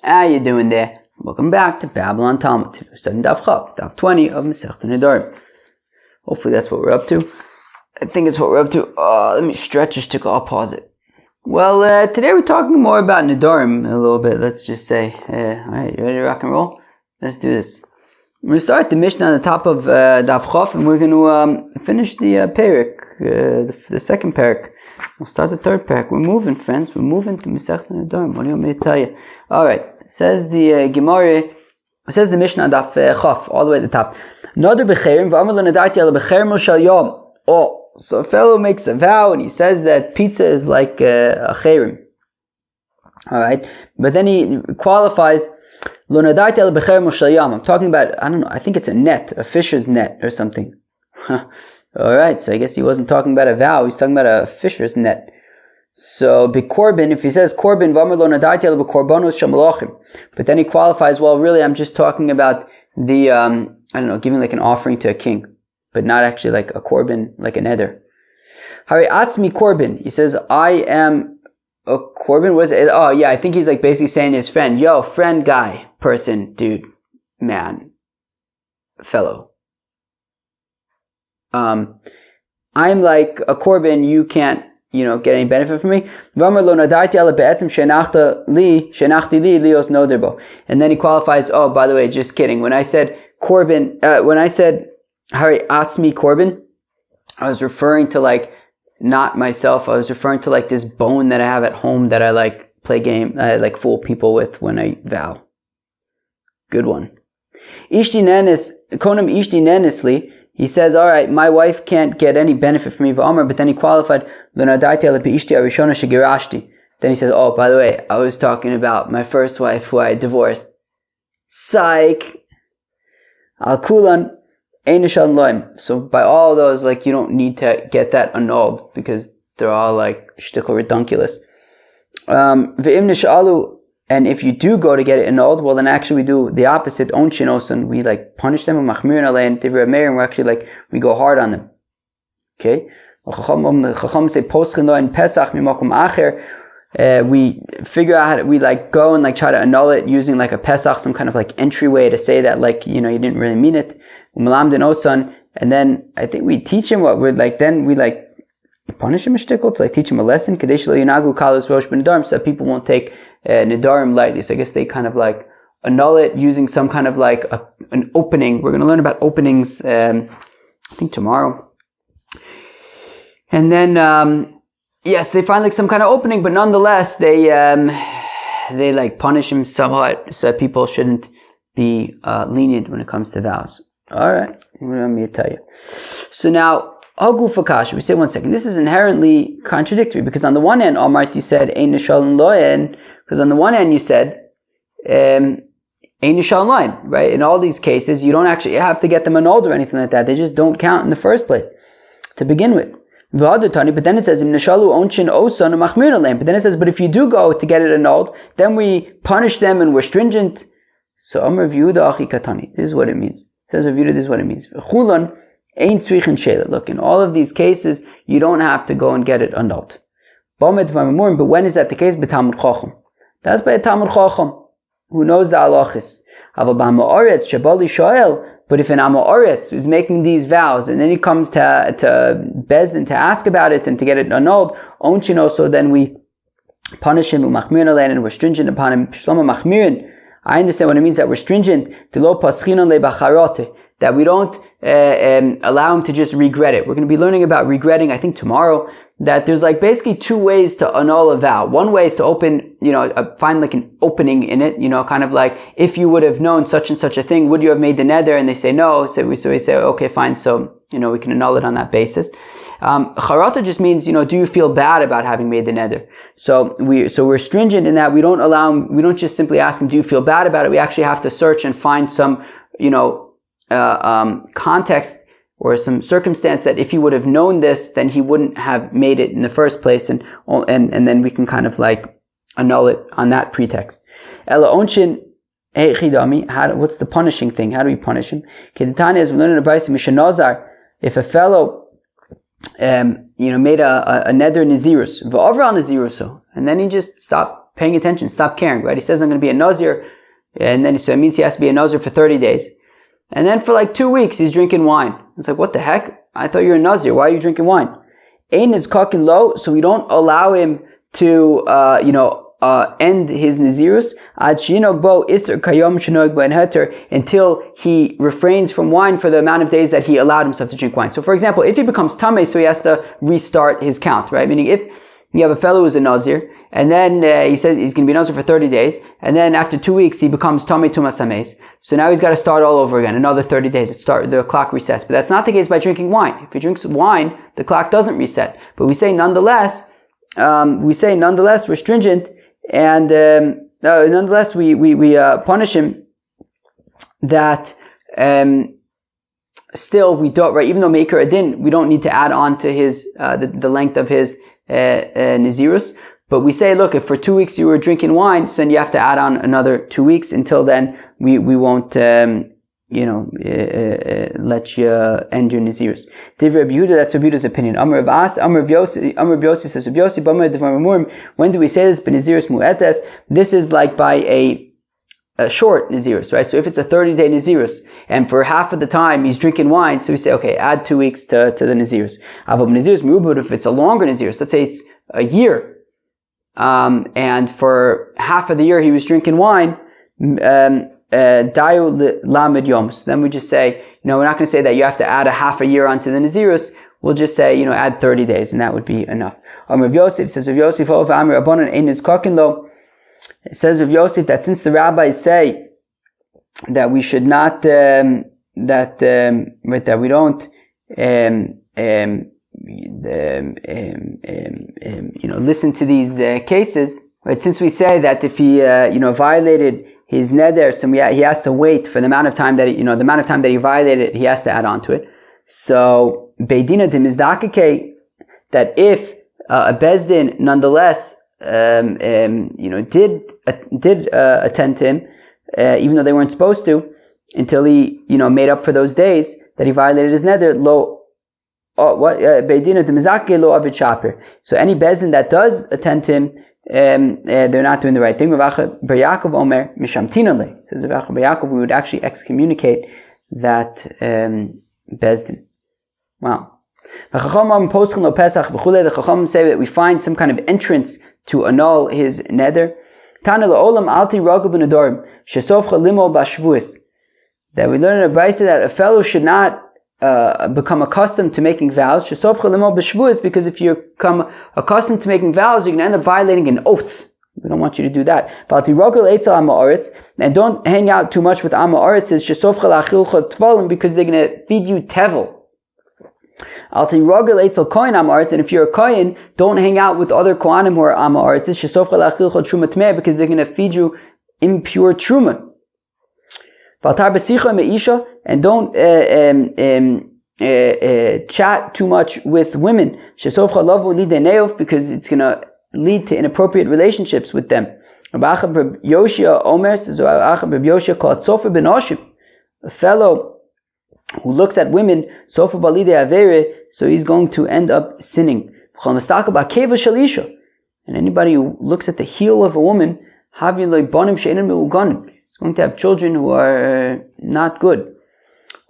How you doing there? Welcome back to Babylon Talmud. We're studying Daf Chav, Daf 20 of Masechta Nedarim. Hopefully that's what we're up to. I think it's what we're up to. Let me stretch this tickle. I'll pause it. Well, today we're talking more about Nedarim a little bit, let's just say. Alright, you ready to rock and roll? Let's do this. We're going to start the Mishnah on the top of Daf Chav, and we're going to finish the Perek, the second Perek. We'll start the third Perek. We're moving, friends. We're moving to Masechta Nedarim. What do you want me to tell you? Alright, says the Gemara, says the Mishnah on Daf Chav, all the way at the top. Nadar b'cherim, v'amar lo nadarti ala b'cherim lo shal yom. Oh, so a fellow makes a vow, and he says that pizza is like a cherim. Alright, but then he qualifies, lo nadarti ala b'cherim lo shal yom. I'm talking about, I don't know, I think it's a net, a fisher's net or something. Alright, so I guess he wasn't talking about a vow, he's talking about a fisher's net. So, b'korban, if he says korban, v'amar lo nadarti ala b'korbanos shamalachim. But then he qualifies, well, really, I'm just talking about the, I don't know, giving like an offering to a king, but not actually like a korban, like a neder. Hari atzmi korban. He says, I am a korban. What is it? Oh yeah, I think he's like basically saying to his friend, yo, friend, guy, person, dude, man, fellow. I'm like a korban, you can't, get any benefit from me. And then he qualifies, oh, by the way, just kidding. When I said korban, when I said Hari Atzmi korban, I was referring to like not myself. I was referring to like this bone that I have at home that I like play game, I like fool people with when I vow. Good one. Ishti nenis, konam ishti nenisli. He says, all right, my wife can't get any benefit from me, but then he qualified, then he says, oh, by the way, I was talking about my first wife who I divorced. Psych. Al kulan einishan loim. So by all those, like, you don't need to get that annulled because they're all like shtickle redunculous. Ve'im nishalu. And if you do go to get it annulled, well then actually we do the opposite, onshin osan, we like punish them, and we're actually like, we go hard on them. Okay? Chacham say, in Pesach, we figure out how to, we like go and like try to annul it using like a Pesach, some kind of like entryway to say that like, you didn't really mean it. And then I think we teach him what we're like, then we like punish him a shtickle to like teach him a lesson, so that people won't take Nedarim lightly. So I guess they kind of like annul it using some kind of like an opening. We're going to learn about openings, I think tomorrow. And then, yes, they find like some kind of opening, but nonetheless, they like punish him somewhat so that people shouldn't be lenient when it comes to vows. Alright, let me tell you. So now, Hagu Fakash, we say 1 second. This is inherently contradictory because on the one hand, Amarti said, Ein Nishal Loyen, because on the one hand you said, Ein Nishal Loyen, right? In all these cases, you don't actually have to get them annulled or anything like that. They just don't count in the first place to begin with. But then it says, but then it says, but if you do go to get it annulled, then we punish them and we're stringent. So Amr V'Yehuda Achi Katani. This is what it means. It says V'Yehuda, this is what it means. Look, in all of these cases, you don't have to go and get it annulled. But when is that the case? That's by a Talmud Chacham who knows the halachis. But if an Amoritz who's making these vows and then he comes to Bezdin to ask about it and to get it annulled, so then we punish him and we're stringent upon him. I understand what it means that we're stringent, that we don't allow him to just regret it. We're going to be learning about regretting, I think tomorrow, that there's like basically two ways to annul a vow. One way is to open, find like an opening in it, kind of like, if you would have known such and such a thing, would you have made the neder? And they say no, so we say, okay, fine, so, we can annul it on that basis. Charata just means, do you feel bad about having made the neder? So we're stringent in that we don't just simply ask him, do you feel bad about it? We actually have to search and find some, context or some circumstance that if he would have known this, then he wouldn't have made it in the first place, and then we can kind of like annul it on that pretext. Ela onshin heichidami. What's the punishing thing? How do we punish him? Kedetani, as we learn in the Brayso, mishanazar, if a fellow made a neder nazirus, v'avra naziruso, and then he just stopped paying attention, stop caring, right? He says, I'm going to be a Nazir, and then so it means he has to be a Nazir for 30 days. And then for like 2 weeks, he's drinking wine. It's like, what the heck? I thought you were a Nazir. Why are you drinking wine? Ein is kakin low, so we don't allow him to, end his Nazirus until he refrains from wine for the amount of days that he allowed himself to drink wine. So for example, if he becomes Tameh, so he has to restart his count, right? Meaning if you have a fellow who's a Nazir, and then he says he's going to be Nazir for 30 days, and then after 2 weeks he becomes Tameh Tumas Hameis. So now he's got to start all over again, another 30 days. The clock resets. But that's not the case by drinking wine. If he drinks wine, the clock doesn't reset. But we say nonetheless, we're stringent, and nonetheless we punish him that still we don't, right, even though Meikar Adin, we don't need to add on to his the length of his Nazirus, but we say, look, if for 2 weeks you were drinking wine, so then you have to add on another 2 weeks. Until then we won't let you end your Nazirus. Divrei Rabbi Yehuda, that's Rabbi Yehuda's opinion. Amar Rav As, Amar Rav Yossi says, Rav Yossi, B'amar Devar Amurim, when do we say this? B'Nazirus Mu'etes. This is like by a short Nazirus, right? So if it's a 30-day Nazirus, and for half of the time he's drinking wine, so we say, okay, add 2 weeks to the Nazirus. Aval Nazirus Merubah, if it's a longer Nazirus, let's say it's a year, and for half of the year he was drinking wine, Dayu Lamed Yom. So then we just say, we're not going to say that you have to add a half a year onto the Nazirus. We'll just say, add 30 days, and that would be enough. Rav Yosef says, Rav Yosef, it says Rav Yosef that since the rabbis say that we should not, that we don't, listen to these cases, right? Since we say that if he, violated his neder, so he has to wait for the amount of time that the amount of time that he violated it, he has to add on to it. So Beidina de Mizdakake, that if a Bezdin nonetheless did attend to him, even though they weren't supposed to, until he made up for those days that he violated his neder, Beidina de Mizdakake lo avid shaper. So any Bezdin that does attend to him, they're not doing the right thing. Rav Bar Yaakov Omer Mishamtina le. Says Rav Bar Yaakov, we would actually excommunicate that Bezdin. Wow. The Chacham say that we find some kind of entrance to annul his neder. Tana le'olam alti ragul b'nedarim shesofcha limo b'shvuos. That we learn in a brayso that a fellow should not become accustomed to making vows, because if you become accustomed to making vows, you're going to end up violating an oath. We don't want you to do that. And don't hang out too much with Amma Oritzes, because they're going to feed you tevel. And if you're a kohen, don't hang out with other kohanim who are Amma Oritzes, because they're going to feed you impure truma. And don't chat too much with women, because it's going to lead to inappropriate relationships with them. A fellow who looks at women, so he's going to end up sinning. And anybody who looks at the heel of a woman, is going to have children who are not good.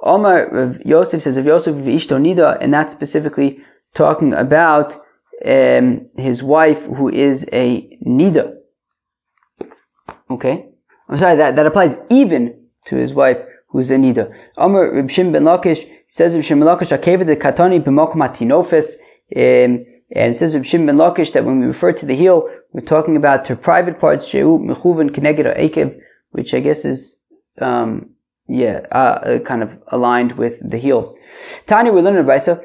Omar Rav Yosef says of Yosef v'ishto nida, and that's specifically talking about his wife who is a nida. Okay, I'm sorry, that applies even to his wife who's a nida. Omar Reb Shimon ben Lakish says Reb Shimon ben Lakish akeva de katani b'mokum hatinofes, and it says Reb Shimon ben Lakish that when we refer to the heel, we're talking about her private parts, she'u mechuven keneged ha'ekev, which I guess is, kind of aligned with the heels. Tanya, we learn in the Brisa,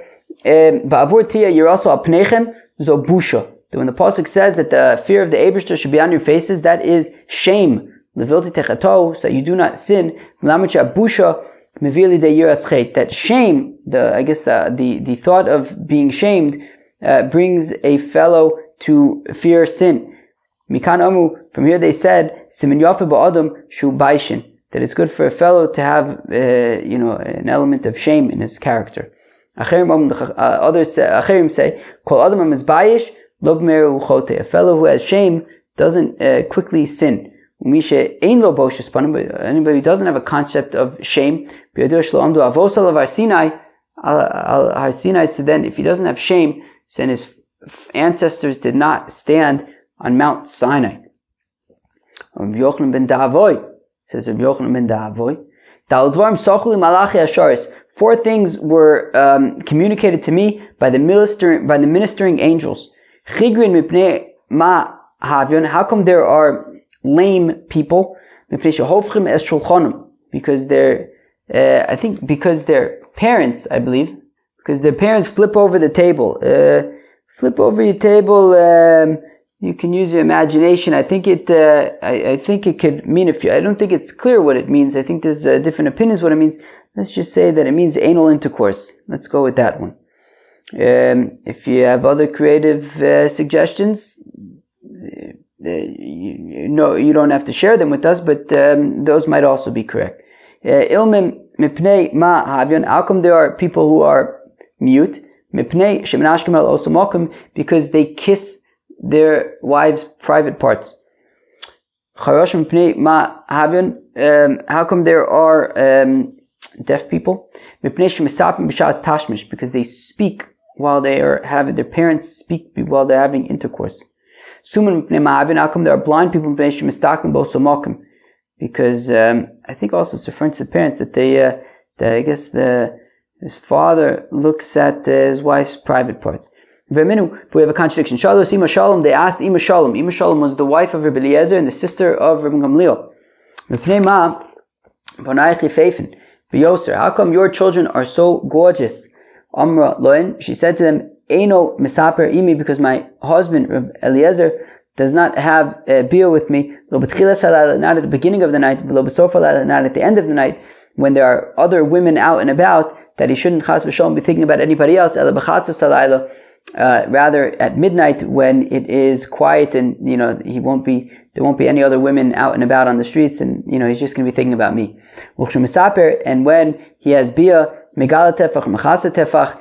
ba'avur tia, you're also apnechem zo busha. When the pasuk says that the fear of the Eibishter should be on your faces, that is shame. Levilti techato, so that you do not sin. Melamecha busha mevili de yiras chet. That shame, the thought of being shamed, brings a fellow to fear sin. Mikan Amu, from here they said, Simin Yafa ba'adam shu baishin, that it's good for a fellow to have, an element of shame in his character. Acherim say, Kol adam is bayish, lob meru uchote. A fellow who has shame doesn't quickly sin. Anybody who doesn't have a concept of shame, so then if he doesn't have shame, then his ancestors did not stand on Mount Sinai. Says Yochanan ben Davoy, four things were communicated to me by the ministering angels. How come there are lame people? Because their parents, I believe, because their parents flip over the table. Flip over your table. You can use your imagination. I think it could mean I don't think it's clear what it means. I think there's different opinions what it means. Let's just say that it means anal intercourse. Let's go with that one. If you have other creative suggestions, you don't have to share them with us, but those might also be correct. How come there are people who are mute? Because they kiss their wives' private parts. How come there are deaf people? Because they speak while they are having, their parents speak while they're having intercourse. How come there are blind people? Because I think also it's referring to the parents that his father looks at his wife's private parts. We have a contradiction. They asked Ima Shalom. Ima Shalom was the wife of Rabbi Eliezer and the sister of Rabbi Gamliel. How come your children are so gorgeous? Amra Loin, she said to them, Eino misaper imi, because my husband Rabbi Eliezer does not have beer with me. Not at the beginning of the night, not at the end of the night, when there are other women out and about, that he shouldn't chas v'shalom be thinking about anybody else. Rather at midnight when it is quiet and there won't be any other women out and about on the streets, and he's just going to be thinking about me. And when he has bia megala tefach mechasa tefach,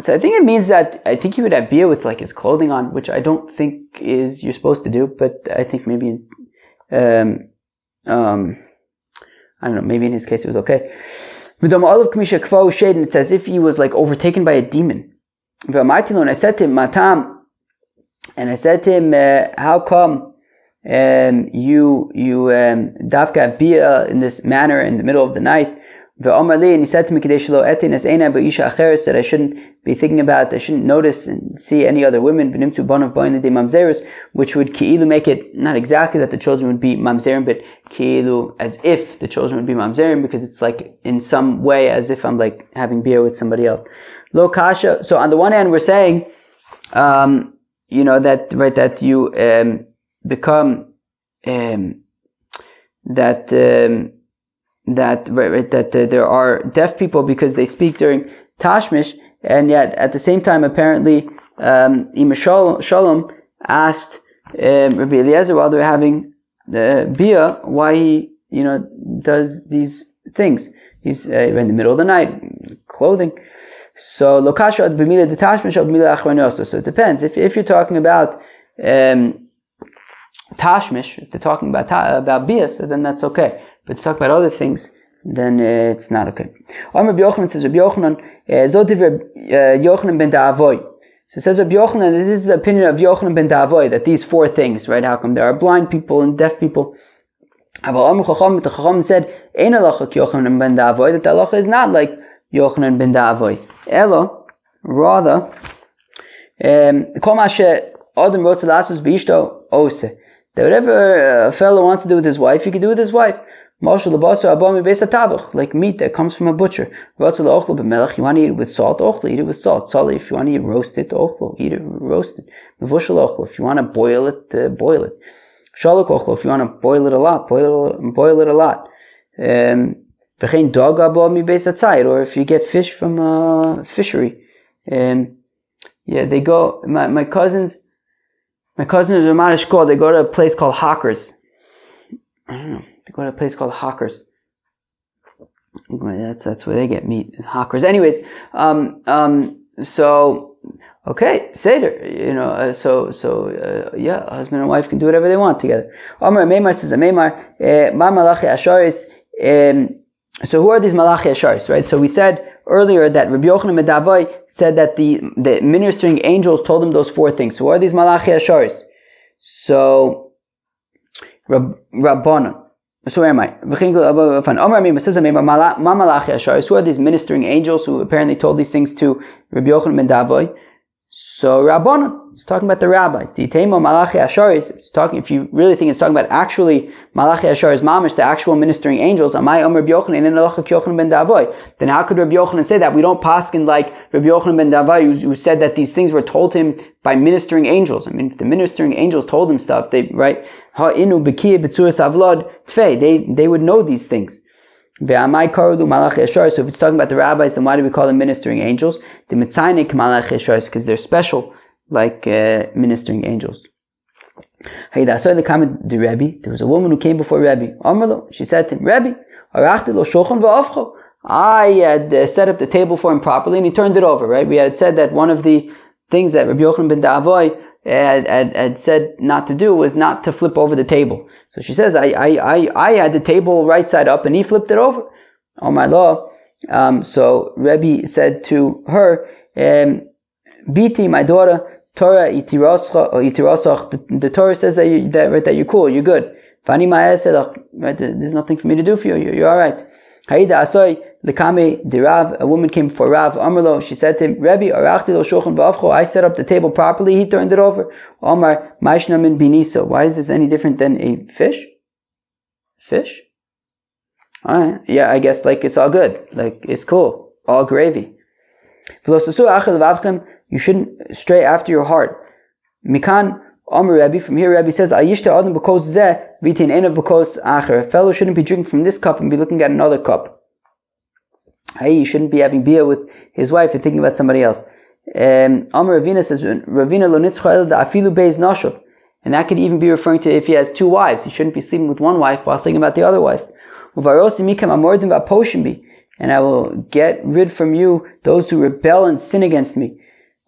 so I think it means that I think he would have beer with like his clothing on, which I don't think you're supposed to do, but I think maybe I don't know, maybe in his case it was okay. And it's as if he was like overtaken by a demon. And I said to him, Matam, and I said to him, how come you dafka bia in this manner in the middle of the night? And he said to me, that I shouldn't be thinking about, I shouldn't notice and see any other women, which would ki'ilu make it not exactly that the children would be mamzerim, but ki'ilu as if the children would be mamzerim, because it's like in some way as if I'm like having beer with somebody else. Lo kasha. So on the one hand, we're saying, that you become that there are deaf people because they speak during Tashmish, and yet at the same time, apparently, Ima Shalom asked Rabbi Eliezer while they're having bia why he does these things. He's in the middle of the night, clothing. So lokasha ad b'mila detachmish ad b'mila achronoso. So it depends. If you're talking about tashmish, if they're talking about bia, so then that's okay. But to talk about other things, then it's not okay. Rabbi Yochanan says, Rabbi Yochanan, Yochanan ben Davoy. So it says Rabbi Yochanan, this is the opinion of Yochanan ben Davoy, that these four things, right? How come there are blind people and deaf people? The Chacham said, Ein halacha Yochanan ben Davoy, that the halacha is not like Yochanan ben Davoy. Elo, rather, Kol ma she'adam rotze la'asos b'ishto oseh. That whatever a fellow wants to do with his wife, he can do with his wife. Like meat that comes from a butcher. You want to eat it with salt, eat it with salt. If you want to eat roasted, eat it roasted. If you want to boil it, boil it. If you want to boil it a lot, boil it a lot. Or if you get fish from a fishery. They go, my cousins is a Mamish Shkol, they go to a place called Hawkers. I don't know. They go to a place called Hawkers. That's where they get meat, is Hawkers. Anyways, so Okay, Seder, yeah, husband and wife can do whatever they want together. Amar Meimar says, Meimar, Ma Malachi Asharis, so who are these Malachi Asharis, right? So we said earlier that Rabbi Yochanan ben Davai said that the ministering angels told him those 4 things. So who are these Malachi Asharis? So, Rabbanan. So where am I? Who are these ministering angels who apparently told these things to Rabbi Yochanan ben Davai? So Rabbanan, it's talking about the rabbis. The Itema Malachi Asharis, it's talking, if you really think it's talking about actually Malachi Asharis Mamish, the actual ministering angels, Amai Omer Rabbi Yochanan in Halacha Yochanan ben Davai. Then how could Rabbi Yochanan say that? We don't paskin like Rabbi Yochanan ben Davai who said that these things were told him by ministering angels. I mean, if the ministering angels told him stuff, they would know these things. So if it's talking about the rabbis, then why do we call them ministering angels? The mitzaynik malach esharis, because they're special, like ministering angels. Hey, that's why the comment the Rebbe. There was a woman who came before Rebbe. She said to him, Rebbe, I had set up the table for him properly, and he turned it over. Right? We had said that one of the things that Rabbi Yochanan ben Davai had said not to do was not to flip over the table. So she says, I had the table right side up and he flipped it over. Oh my law. So Rebbe said to her, Biti, my daughter, Torah itirasach. The Torah says that you're cool, you're good. Fani ma'eh said, right, there's nothing for me to do for you, you're alright. Haida asoi, lekame de Rav, a woman came before Rav, Amarlo, she said to him, Rebbe, arachti lo shulchan v'avcho, I set up the table properly, he turned it over. Omar, ma'ishna min biniso, why is this any different than a fish? Fish? Alright, yeah, I guess like it's all good, like it's cool, all gravy. You shouldn't stray after your heart. Mikan, Amr Rebbe, from here Rebbe says, Ayishta adam b'kos zeh, v'tin enav b'kos acher. A fellow shouldn't be drinking from this cup and be looking at another cup. Hey, you shouldn't be having beer with his wife and thinking about somebody else. Amr Ravina says, Ravina lo nitzcha el da afilu beis nashov. And that could even be referring to if he has 2 wives. He shouldn't be sleeping with one wife while thinking about the other wife. Uvarosi mikam amordim v'aposhim bi. And I will get rid from you those who rebel and sin against me.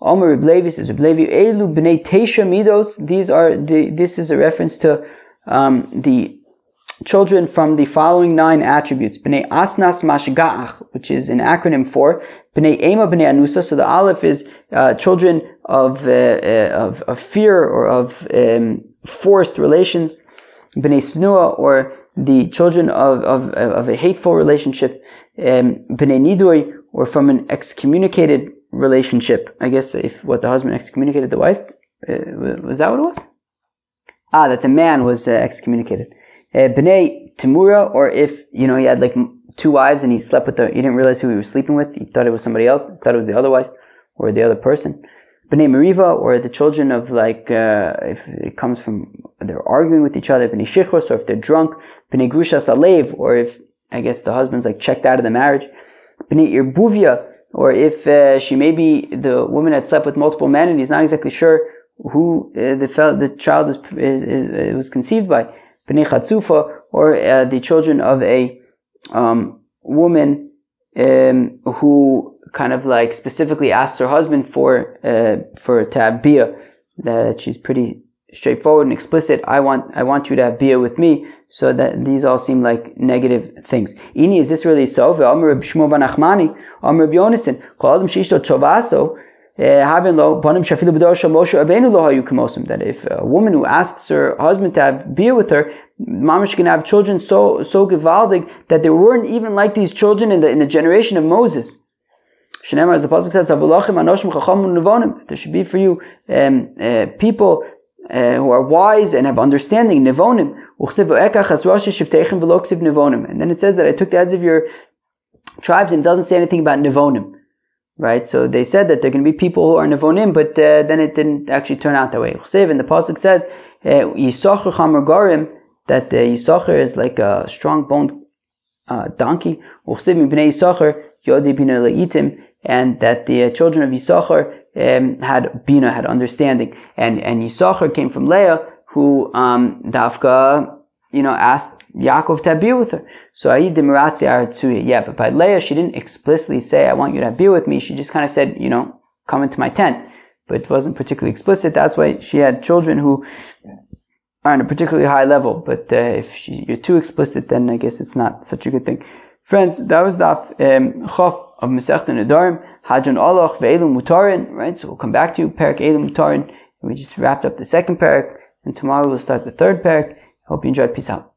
Omer Reb Levi says, Reb Levi, Elu b'nei Teisha midos. This is a reference to the children from the following 9 attributes. B'nei Asnas Mashga'ach, which is an acronym for B'nei Ema B'nei Anusa. So the Aleph is children of fear or of forced relations. B'nei Snua, or the children of a hateful relationship. B'nei Nidui, or from an excommunicated relationship. I guess if the husband excommunicated the wife, was that what it was? That the man was excommunicated. B'nei Temura, or if he had like 2 wives and he slept with he didn't realize who he was sleeping with. He thought it was somebody else. He thought it was the other wife or the other person. B'nei Meriva, or the children of if it comes from they're arguing with each other. B'nei Shichros, or if they're drunk. B'nei Grushas Alev, or if I guess the husband's checked out of the marriage. B'nei Irbuvia, or if the woman had slept with multiple men and he's not exactly sure who the child was conceived by. B'nei Chatzufa, or the children of a woman who kind of specifically asked her husband for to have bia, that she's pretty straightforward and explicit. I want you to have bia with me. So that these all seem like negative things. Ini, is this really so? Amr Shmuel ben Nachmani, Amr Yonason, Kol Adam Shishto Chovaso, Haben Lo Banim Shafilu B'Dor Shel Moshe Rabbeinu Lo Hayu K'Mosim. That if a woman who asks her husband to have beer with her, Mamish can have children so gewaldig that they weren't even like these children in the generation of Moses. Shneimar, as the pasuk says, Avulachim Anoshim Chacham Nevonim. There should be for you people who are wise and have understanding. Nevonim. And then it says that I took the heads of your tribes, and it doesn't say anything about Nevonim. Right? So they said that there can be people who are Nevonim, but then it didn't actually turn out that way. And the pasuk says, Yisachar Chamar Garim, that Yisachar is like a strong-boned donkey. And that the children of Yisachar had Bina, had understanding. And Yisachar came from Leah, who Dafka, asked Yaakov to have beer with her. So Ayid Miratzi Aratsuya. Yeah, but by Leah, she didn't explicitly say, I want you to have beer with me. She just kind of said, come into my tent. but it wasn't particularly explicit. That's why she had children who are on a particularly high level. But if you're too explicit, then I guess it's not such a good thing. Friends, that was Daf Chof of Masechta Nedarim, Hadron Oloch Ve'elu Mutarin, right? So we'll come back to Perek Elu Mutarin. We just wrapped up the second parak, and tomorrow we'll start the third parak. Hope you enjoyed. Peace out.